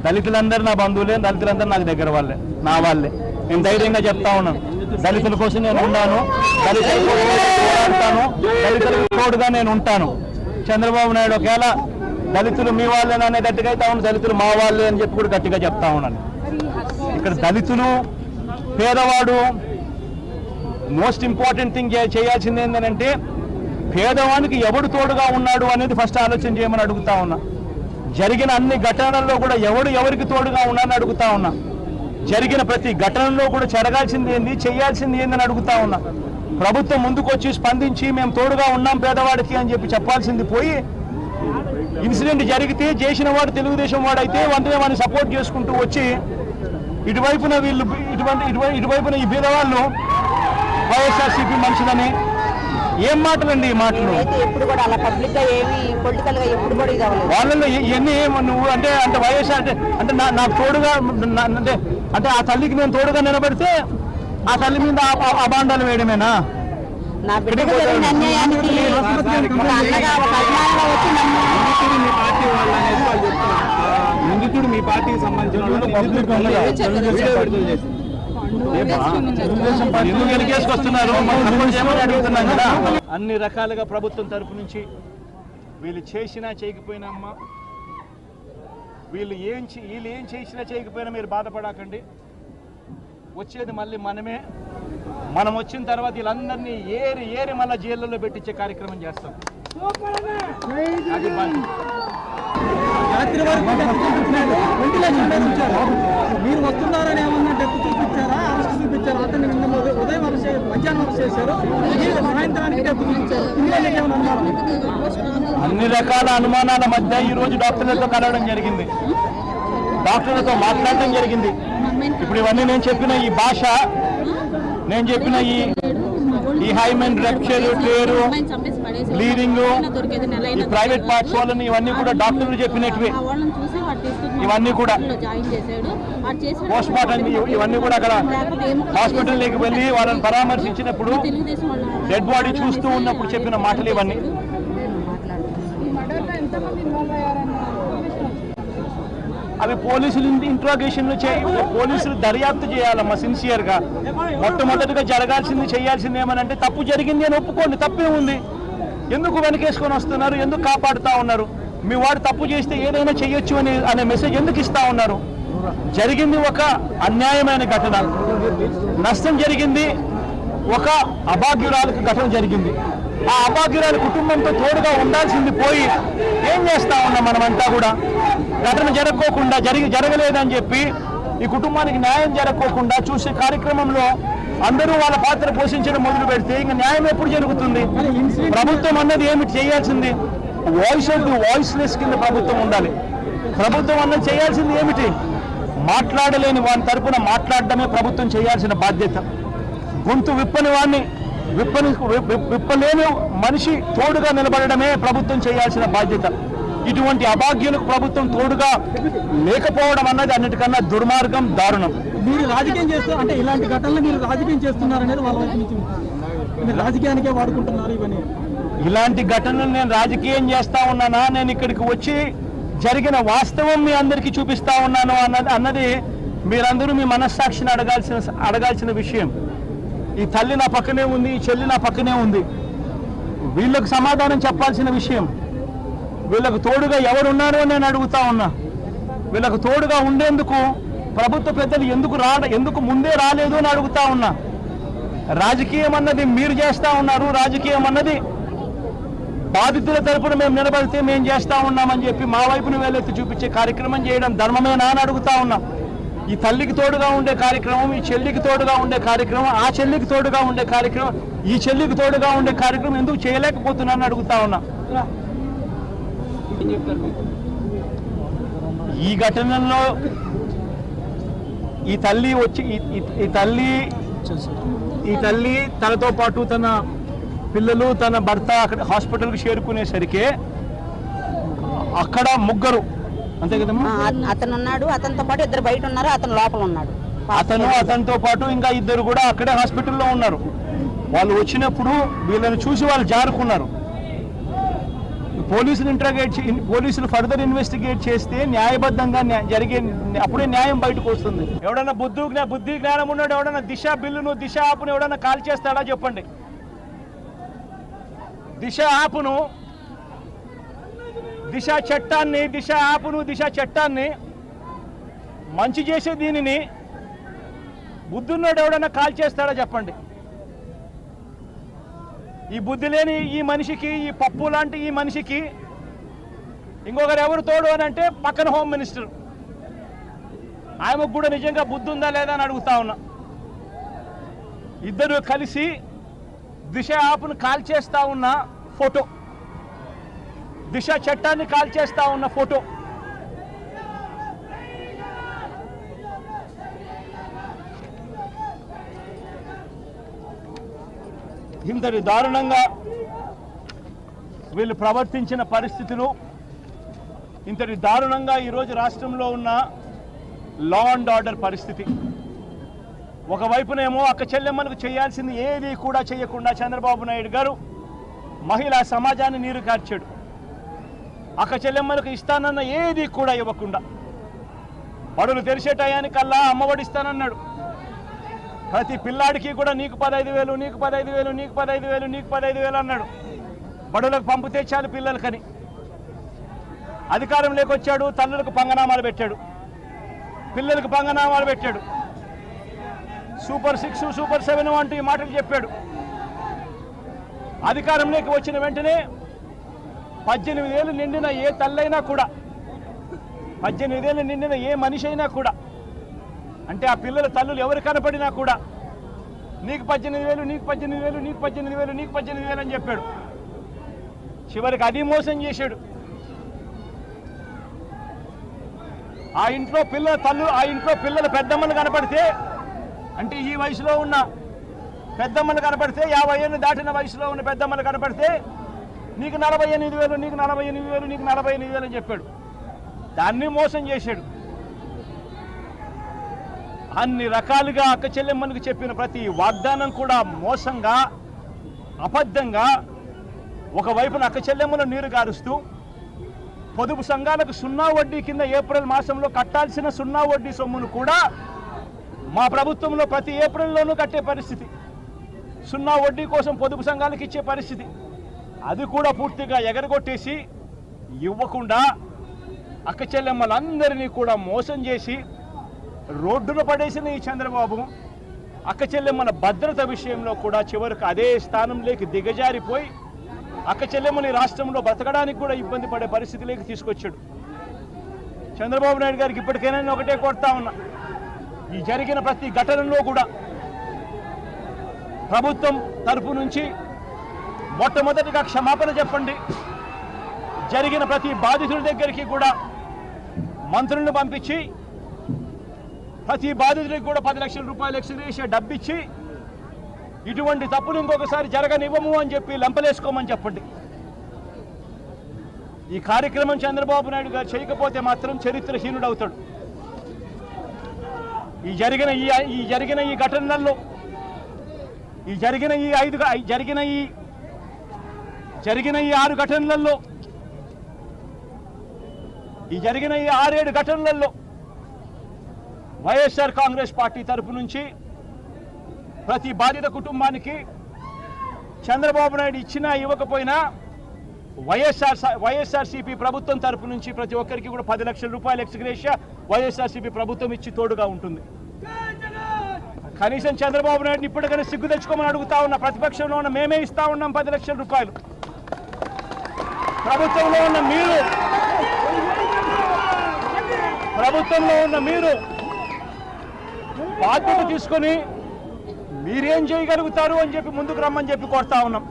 దళితులందరూ నా బంధువులే, దళితులందరూ నాకు దగ్గర వాళ్ళే, నా వాళ్ళే. నేను ధైర్యంగా చెప్తా ఉన్నాను, దళితుల కోసం నేను ఉన్నాను, దళితుల కోసం పోరాడతాను, దళితులకు తోడుగా నేను ఉంటాను. చంద్రబాబు నాయుడు ఒకవేళ దళితులు మీ వాళ్ళని అనే గట్టిగా అయితే అవును, దళితులు మా వాళ్ళే అని చెప్పి కూడా గట్టిగా చెప్తా ఉన్నాను. ఇక్కడ దళితులు పేదవాడు మోస్ట్ ఇంపార్టెంట్ థింగ్ చేయాల్సింది ఏంటంటే పేదవానికి ఎవడు తోడుగా ఉన్నాడు అనేది ఫస్ట్ ఆలోచన చేయమని అడుగుతా ఉన్నా. జరిగిన అన్ని ఘటనల్లో కూడా ఎవరికి తోడుగా ఉన్నాడని అడుగుతా ఉన్నా. జరిగిన ప్రతి ఘటనలో కూడా జరగాల్సింది ఏంది, చేయాల్సింది ఏందని అడుగుతా ఉన్నా. ప్రభుత్వం ముందుకు వచ్చి స్పందించి మేము తోడుగా ఉన్నాం పేదవాడికి అని చెప్పి చెప్పాల్సింది పోయి, ఇన్సిడెంట్ జరిగితే చేసిన వాడు తెలుగుదేశం వాడైతే వెంటనే వాడిని సపోర్ట్ చేసుకుంటూ వచ్చి ఇటువైపున వీళ్ళు ఇటువైపున ఈ పేదవాళ్ళు వైఎస్ఆర్సీపీ మనుషులని ఏం మాటలండి ఈ మాటలు? వాళ్ళలో ఇవన్నీ నువ్వు అంటే వైఎస్ఆర్ అంటే నాకు తోడుగా అంటే ఆ తల్లికి నేను తోడుగా నిలబడితే ఆ తల్లి మీద ఆ బాండాలు వేయడమేనా? నిందితుడు మీ పార్టీకి సంబంధించిన ఎందుకు వెనకేసుకొస్తున్నారు అడుగుతున్నాం కదా. అన్ని రకాలుగా ప్రభుత్వం తరపు నుంచి వీళ్ళు చేసినా చేయకపోయినామ్మా, వీళ్ళు ఏం చేసినా చేయకపోయినా మీరు బాధపడకండి. వచ్చేది మళ్ళీ మనమే. మనం వచ్చిన తర్వాత వీళ్ళందరినీ ఏరి మళ్ళీ జైళ్ళలో పెట్టించే కార్యక్రమం చేస్తాం. అది రాత్రి వరకు మీరు వస్తున్నారని ఏమన్నా డెప్పు చూపించారా, అరెస్ట్ చూపించారా? అతన్ని ఉదయం మధ్యాహ్నం అరెస్ట్ చేశారు, సాయంత్రానికి డెప్పు చూపించారు. అన్ని రకాల అనుమానాల మధ్య ఈ రోజు డాక్టర్లతో కలవడం జరిగింది, డాక్టర్లతో మాట్లాడడం జరిగింది. ఇప్పుడు ఇవన్నీ నేను చెప్పిన ఈ భాష, నేను చెప్పిన ఈ హైమెన్ రప్చర్, టేరు, బ్లీడింగ్, ఈ ప్రైవేట్ పార్ట్స్ వాళ్ళని ఇవన్నీ కూడా డాక్టర్లు చెప్పినట్వే. ఇవన్నీ కూడా పోస్ట్ మార్టం ఇవన్నీ కూడా అక్కడ హాస్పిటల్లోకి వెళ్ళి వాళ్ళని పరామర్శించినప్పుడు డెడ్ బాడీ చూస్తూ ఉన్నప్పుడు చెప్పిన మాటలు ఇవన్నీ. అవి పోలీసులు ఇంట్రాగేషన్లు పోలీసులు దర్యాప్తు చేయాలమ్మా సిన్సియర్గా. మొట్టమొదటిగా జరగాల్సింది చేయాల్సింది ఏమనంటే తప్పు జరిగింది అని ఒప్పుకోండి, తప్పే ఉంది. ఎందుకు వెనకేసుకొని వస్తున్నారు, ఎందుకు కాపాడుతూ ఉన్నారు? మీ వాడు తప్పు చేస్తే ఏదైనా చేయొచ్చు అనే మెసేజ్ ఎందుకు ఇస్తా ఉన్నారు? జరిగింది ఒక అన్యాయమైన ఘటన, నష్టం జరిగింది, ఒక అభాగ్యురాలకు ఘటన జరిగింది. ఆ అభాగ్యురాలి కుటుంబంతో తోడుగా ఉండాల్సింది పోయి ఏం చేస్తా ఉన్నాం మనమంతా కూడా? ఘటన జరగకోకుండా జరగలేదని చెప్పి ఈ కుటుంబానికి న్యాయం జరగకోకుండా చూసే కార్యక్రమంలో అందరూ వాళ్ళ పాత్ర పోషించడం మొదలు పెడితే ఇంకా న్యాయం ఎప్పుడు జరుగుతుంది? ప్రభుత్వం అన్నది ఏమిటి చేయాల్సింది? వాయిస్ ఆఫ్ ది వాయిస్లెస్ కింద ప్రభుత్వం ఉండాలి. ప్రభుత్వం అన్నది చేయాల్సింది ఏమిటి? మాట్లాడలేని వాని తరపున మాట్లాడడమే ప్రభుత్వం చేయాల్సిన బాధ్యత. గొంతు విప్పని వాడిని విప్పలేని మనిషి తోడుగా నిలబడడమే ప్రభుత్వం చేయాల్సిన బాధ్యత. ఇటువంటి అభాగ్యులకు ప్రభుత్వం తోడుగా లేకపోవడం అన్నది అన్నిటికన్నా దుర్మార్గం, దారుణం. మీరు రాజకీయం చేస్తూ అంటే ఇలాంటి ఘటనలు మీరు రాజకీయం చేస్తున్నారనేది వాళ్ళ వైపు నుంచి మీరు రాజకీయానికే వాడుకుంటున్నారు ఇవన్నీ. ఇలాంటి ఘటనలు నేను రాజకీయం చేస్తా ఉన్నానా? నేను ఇక్కడికి వచ్చి జరిగిన వాస్తవం మీ అందరికీ చూపిస్తా ఉన్నాను అన్నది మీరందరూ మీ మనస్సాక్షిని అడగాల్సిన విషయం. ఈ తల్లి నా పక్కనే ఉంది, ఈ చెల్లి నా పక్కనే ఉంది. వీళ్ళకు సమాధానం చెప్పాల్సిన విషయం. వీళ్ళకు తోడుగా ఎవరున్నారో అని నేను అడుగుతా ఉన్నా. వీళ్ళకు తోడుగా ఉండేందుకు ప్రభుత్వ పెద్దలు ఎందుకు ముందే రాలేదు అని అడుగుతా ఉన్నా. రాజకీయం అన్నది మీరు చేస్తూ ఉన్నారు, రాజకీయం అన్నది బాధితుల తరపున మేము నిలబడితే మేము చేస్తూ ఉన్నామని చెప్పి మా వైపును వేలెత్తి చూపించే కార్యక్రమం చేయడం ధర్మమేనా అని అడుగుతా ఉన్నా. ఈ తల్లికి తోడుగా ఉండే కార్యక్రమం, ఈ చెల్లికి తోడుగా ఉండే కార్యక్రమం, ఆ చెల్లికి తోడుగా ఉండే కార్యక్రమం, ఈ చెల్లికి తోడుగా ఉండే కార్యక్రమం ఎందుకు చేయలేకపోతున్నానని అడుగుతా ఉన్నా. ఈ ఘటనలో ఈ తల్లి తనతో పాటు తన పిల్లలు, తన భర్త అక్కడ హాస్పిటల్కి చేరుకునేసరికి అక్కడ ముగ్గురు, అంతే కదమ్మా? అతను ఉన్నాడు, అతనితో పాటు ఇద్దరు బయట ఉన్నారు, అతను లోపల ఉన్నాడు. అతనితో పాటు ఇంకా ఇద్దరు కూడా అక్కడే హాస్పిటల్లో ఉన్నారు. వాళ్ళు వచ్చినప్పుడు వీళ్ళని చూసి వాళ్ళు జారుకున్నారు. పోలీసులు ఫర్దర్ ఇన్వెస్టిగేట్ చేస్తే న్యాయబద్ధంగా అప్పుడే న్యాయం బయటకు వస్తుంది. ఎవడన్నా బుద్ధి జ్ఞానం ఉన్నాడు ఎవడన్నా దిశ బిల్లును దిశ యాప్ను ఎవడన్నా కాల్ చేస్తాడా చెప్పండి. దిశ యాప్ను దిశ చట్టాన్ని మంచి చేసే దీనిని బుద్ధున్నాడు ఎవడన్నా కాల్ చేస్తాడా చెప్పండి. ఈ బుద్ధి లేని ఈ మనిషికి, ఈ పప్పు లాంటి ఈ మనిషికి ఇంకొకరు ఎవరు తోడు అని అంటే పక్కన హోమ్ మినిస్టర్, ఆయనకు కూడా నిజంగా బుద్ధి ఉందా లేదా అని అడుగుతా ఉన్నా. ఇద్దరు కలిసి దిశ యాప్ను కాల్ చేస్తా ఉన్న ఫోటో, దిశ చట్టాన్ని కాల్ చేస్తా ఉన్న ఫోటో. ఇంతటి దారుణంగా వీళ్ళు ప్రవర్తించిన పరిస్థితులు, ఇంతటి దారుణంగా ఈరోజు రాష్ట్రంలో ఉన్న లా అండ్ ఆర్డర్ పరిస్థితి. ఒకవైపునేమో అక్క చెల్లెమ్మలకు చేయాల్సింది ఏది కూడా చేయకుండా చంద్రబాబు నాయుడు గారు మహిళా సమాజాన్ని నీరు కార్చాడు. అక్క చెల్లెమ్మలకు ఇస్తానన్న ఏది కూడా ఇవ్వకుండా బడులు తెరిచే టయానికల్లా అమ్మఒడి ఇస్తానన్నాడు. ప్రతి పిల్లాడికి కూడా నీకు 15,000, నీకు 15,000, నీకు 15,000, నీకు 15,000 అన్నాడు. బడులకు పంపితే చాలు పిల్లలకని. అధికారంలోకి వచ్చాడు, తల్లులకు పంగనామాలు పెట్టాడు, పిల్లలకు పంగనామాలు పెట్టాడు. సూపర్ 6, సూపర్ 7 అంటూ ఈ మాటలు చెప్పాడు. అధికారంలోకి వచ్చిన వెంటనే 18 ఏళ్ళు నిండిన ఏ తల్లైనా కూడా, 18 ఏళ్ళు నిండిన ఏ మనిషి అయినా కూడా, అంటే ఆ పిల్లల తల్లులు ఎవరు కనపడినా కూడా నీకు 18,000, నీకు 18,000, నీకు 18,000, నీకు 18,000 అని చెప్పాడు. చివరికి అది మోసం చేశాడు. ఆ ఇంట్లో పిల్లల పెద్దమ్మలు కనపడితే, అంటే ఈ వయసులో ఉన్న పెద్దమ్మలు కనపడితే, 50 ఏళ్ళు దాటిన వయసులో ఉన్న పెద్దమ్మలు కనపడితే నీకు 48,000, నీకు 48,000, నీకు 48,000 అని చెప్పాడు. దాన్ని మోసం చేశాడు. అన్ని రకాలుగా అక్క చెల్లెమ్మలకు చెప్పిన ప్రతి వాగ్దానం కూడా మోసంగా, అబద్ధంగా, ఒకవైపున అక్క చెల్లెమ్మలు నీరు గారుస్తూ పొదుపు సంఘాలకు 0 వడ్డీ కింద ఏప్రిల్ మాసంలో కట్టాల్సిన 0 వడ్డీ సొమ్మును కూడా మా ప్రభుత్వంలో ప్రతి ఏప్రిల్లోనూ కట్టే పరిస్థితి, 0 వడ్డీ కోసం పొదుపు సంఘాలకు ఇచ్చే పరిస్థితి, అది కూడా పూర్తిగా ఎగరగొట్టేసి ఇవ్వకుండా అక్క చెల్లెమ్మలందరినీ కూడా మోసం చేసి రోడ్డున పడేసిన ఈ చంద్రబాబు అక్క చెల్లెమ్మల భద్రత విషయంలో కూడా చివరికి అదే స్థానంలోకి దిగజారిపోయి అక్క చెల్లెమ్మని రాష్ట్రంలో బ్రతకడానికి కూడా ఇబ్బంది పడే పరిస్థితిలోకి తీసుకొచ్చాడు. చంద్రబాబు నాయుడు గారికి ఇప్పటికైనా నేను ఒకటే కోరుతా ఉన్నా, ఈ జరిగిన ప్రతి ఘటనలో కూడా ప్రభుత్వం తరపు నుంచి మొట్టమొదటిగా క్షమాపణ చెప్పండి. జరిగిన ప్రతి బాధితుల దగ్గరికి కూడా మంత్రులను పంపించి ప్రతి బాధితుడికి కూడా 10 లక్షల రూపాయలు ఎక్స్గ్రేషియా డబ్బిచ్చి ఇటువంటి తప్పులు ఇంకొకసారి జరగనివ్వము అని చెప్పి లంపలేసుకోమని చెప్పండి. ఈ కార్యక్రమం చంద్రబాబు నాయుడు గారు చేయకపోతే మాత్రం చరిత్రహీనుడవుతాడు. ఈ జరిగిన ఈ ఘటనల్లో జరిగిన ఈ 6 ఘటనలలో, జరిగిన ఈ 6-7 ఘటనలలో వైఎస్ఆర్ కాంగ్రెస్ పార్టీ తరపు నుంచి ప్రతి బాధిత కుటుంబానికి చంద్రబాబు నాయుడు ఇచ్చినా ఇవ్వకపోయినా వైఎస్ఆర్సీపీ ప్రభుత్వం తరపు నుంచి ప్రతి ఒక్కరికి కూడా 10 లక్షల రూపాయలు ఎక్స్గ్రేషియా వైఎస్ఆర్సీపీ ప్రభుత్వం ఇచ్చి తోడుగా ఉంటుంది. కనీసం చంద్రబాబు నాయుడిని ఇప్పటికైనా సిగ్గు తెచ్చుకోమని అడుగుతా ఉన్నా. ప్రతిపక్షంలో ఉన్న మేమే ఇస్తా ఉన్నాం 10 లక్షల రూపాయలు. ప్రభుత్వంలో ఉన్న మీరు బాధ్యత తీసుకొని మీరేం చేయగలుగుతారు అని చెప్పి ముందుకు రమ్మని చెప్పి కోరుతా ఉన్నాం.